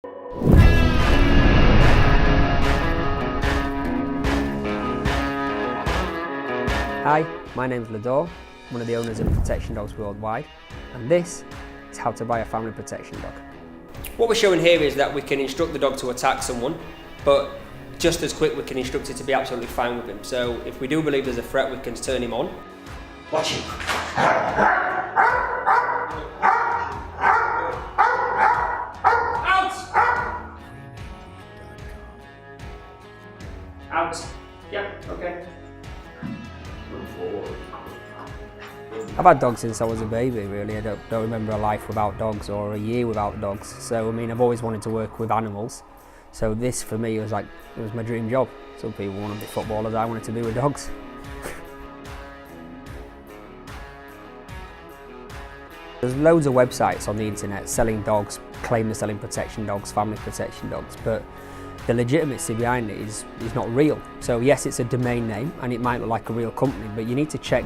Hi, my name's Lador, one of the owners of Protection Dogs Worldwide, and this is how to buy a family protection dog. What we're showing here is that we can instruct the dog to attack someone, but just as quick we can instruct it to be absolutely fine with him. So if we do believe there's a threat, we can turn him on. Watch him. Out. Yep, okay. I've had dogs since I was a baby, really. I don't remember a life without dogs or a year without dogs. So, I mean, I've always wanted to work with animals. So this, for me, was like, it was my dream job. Some people want to be footballers, I wanted to be with dogs. There's loads of websites on the internet selling dogs, claim they're selling protection dogs, family protection dogs, but the legitimacy behind it is not real. So yes, it's a domain name and it might look like a real company, but you need to check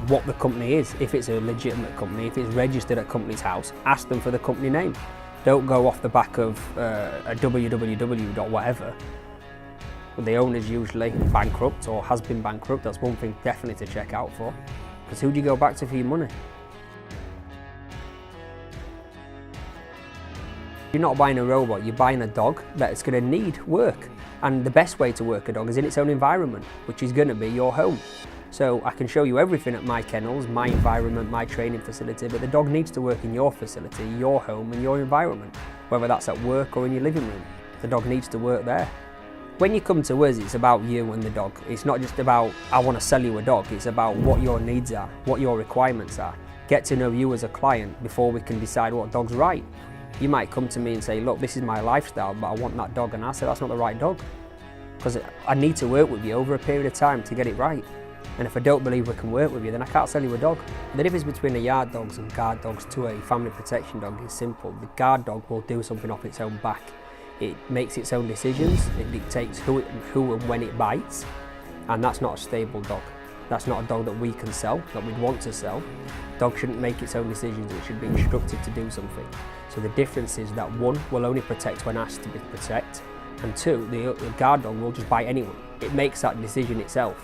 what the company is. If it's a legitimate company, if it's registered at Companies House, ask them for the company name. Don't go off the back of a www. whatever. The owner's usually bankrupt or has been bankrupt. That's one thing definitely to check out for. Because who do you go back to for your money? You're not buying a robot, you're buying a dog that's going to need work. And the best way to work a dog is in its own environment, which is going to be your home. So I can show you everything at my kennels, my environment, my training facility, but the dog needs to work in your facility, your home and your environment, whether that's at work or in your living room. The dog needs to work there. When you come to us, it's about you and the dog. It's not just about, I want to sell you a dog, it's about what your needs are, what your requirements are. Get to know you as a client before we can decide what dog's right. You might come to me and say, look, this is my lifestyle, but I want that dog, and I say that's not the right dog. Because I need to work with you over a period of time to get it right. And if I don't believe we can work with you, then I can't sell you a dog. The difference between a yard dogs and guard dogs to a family protection dog is simple. The guard dog will do something off its own back. It makes its own decisions, it dictates who and when it bites, and that's not a stable dog. That's not a dog that we can sell, that we'd want to sell. Dog shouldn't make its own decisions, it should be instructed to do something. So the difference is that one will only protect when asked to protect, and two, the guard dog will just bite anyone. It makes that decision itself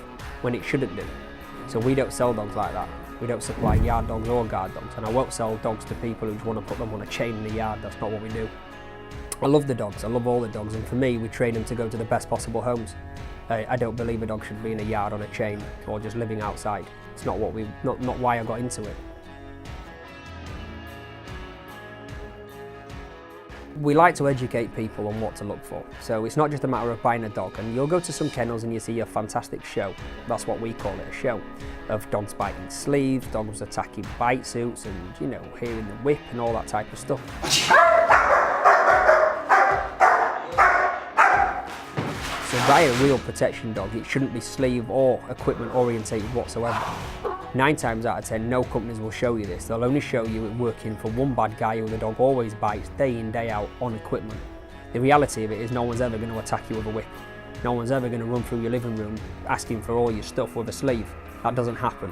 when it shouldn't do. So we don't sell dogs like that. We don't supply yard dogs or guard dogs, and I won't sell dogs to people who just want to put them on a chain in the yard. That's not what we do. I love the dogs, I love all the dogs, and for me, we train them to go to the best possible homes. I don't believe a dog should be in a yard on a chain or just living outside. It's not not why I got into it. We like to educate people on what to look for. So it's not just a matter of buying a dog, and you'll go to some kennels and you see a fantastic show. That's what we call it, a show, of dogs biting sleeves, dogs attacking bite suits, and you know, hearing the whip and all that type of stuff. So buy a real protection dog, it shouldn't be sleeve or equipment orientated whatsoever. 9 times out of 10, no companies will show you this. They'll only show you it working for one bad guy who the dog always bites day in, day out on equipment. The reality of it is no one's ever going to attack you with a whip. No one's ever going to run through your living room asking for all your stuff with a sleeve. That doesn't happen.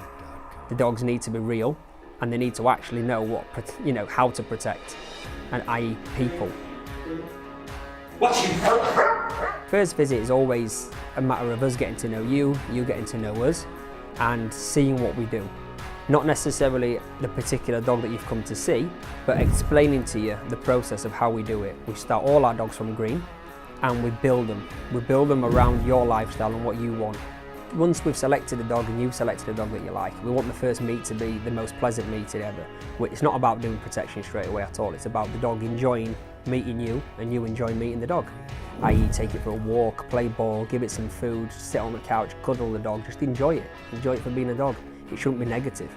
The dogs need to be real, and they need to actually know how to protect, and i.e. people. First visit is always a matter of us getting to know you, you getting to know us, and seeing what we do. Not necessarily the particular dog that you've come to see, but explaining to you the process of how we do it. We start all our dogs from green, and we build them. We build them around your lifestyle and what you want. Once we've selected a dog and you've selected a dog that you like, we want the first meet to be the most pleasant meeting ever. It's not about doing protection straight away at all, it's about the dog enjoying meeting you and you enjoying meeting the dog. I.e. take it for a walk, play ball, give it some food, sit on the couch, cuddle the dog, just enjoy it. Enjoy it for being a dog. It shouldn't be negative.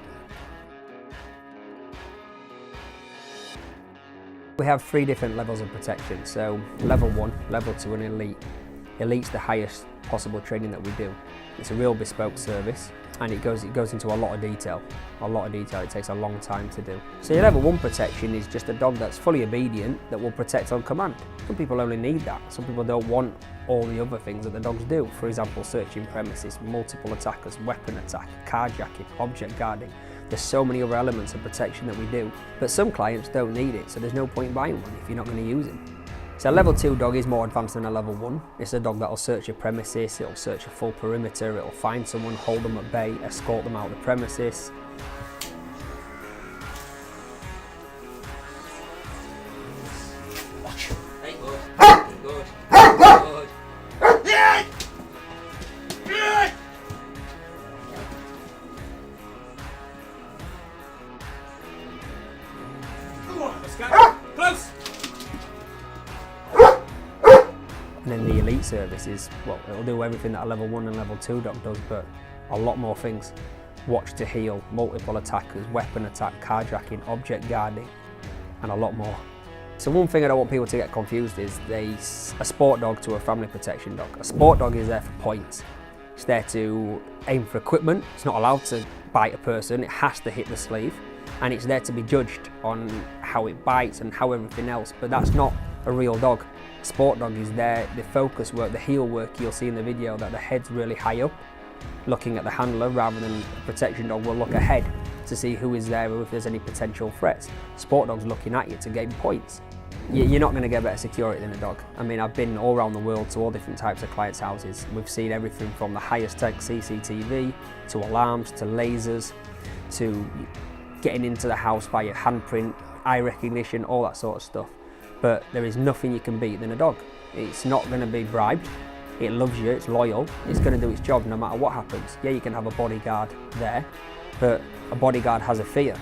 We have 3 different levels of protection. So level 1, level 2 and elite. Elite's the highest possible training that we do. It's a real bespoke service, and it goes into a lot of detail. It takes a long time to do. So your level 1 protection is just a dog that's fully obedient, that will protect on command. Some people only need that. Some people don't want all the other things that the dogs do. For example, searching premises, multiple attackers, weapon attack, carjacking, object guarding. There's so many other elements of protection that we do, but some clients don't need it, so there's no point buying one if you're not going to use it. So a level 2 dog is more advanced than a level 1. It's a dog that'll search your premises, it'll search a full perimeter, it'll find someone, hold them at bay, escort them out of the premises. Watch. Hey, good. Good. Good. Come on, let's go. Close. And then the elite service is, well, it'll do everything that a level 1 and level 2 dog does, but a lot more things. Watch to heel, multiple attackers, weapon attack, carjacking, object guarding, and a lot more. So one thing I don't want people to get confused is a sport dog to a family protection dog. A sport dog is there for points. It's there to aim for equipment. It's not allowed to bite a person. It has to hit the sleeve. And it's there to be judged on how it bites and how everything else, but that's not a real dog. A sport dog is there, the focus work, the heel work, you'll see in the video that the head's really high up, looking at the handler, rather than a protection dog will look ahead to see who is there or if there's any potential threats. Sport dog's looking at you to gain points. You're not going to get better security than a dog. I mean, I've been all around the world to all different types of clients' houses. We've seen everything from the highest tech CCTV, to alarms, to lasers, to getting into the house via handprint, eye recognition, all that sort of stuff. But there is nothing you can beat than a dog. It's not going to be bribed. It loves you, it's loyal, it's going to do its job no matter what happens. Yeah, you can have a bodyguard there, but a bodyguard has a fear.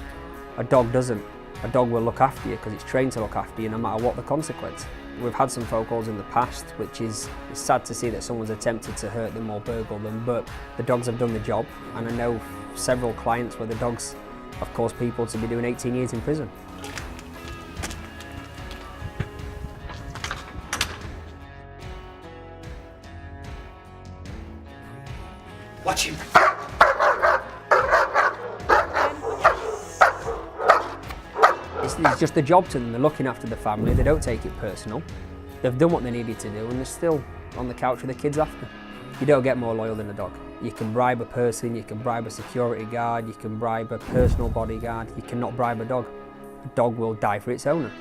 A dog doesn't. A dog will look after you because it's trained to look after you no matter what the consequence. We've had some phone calls in the past, which is it's sad to see that someone's attempted to hurt them or burgle them, but the dogs have done the job, and I know several clients where the dogs have caused people to be doing 18 years in prison. Watch him. It's just a job to them. They're looking after the family. They don't take it personal. They've done what they needed to do, and they're still on the couch with the kids after. You don't get more loyal than a dog. You can bribe a person, you can bribe a security guard, you can bribe a personal bodyguard. You cannot bribe a dog. A dog will die for its owner.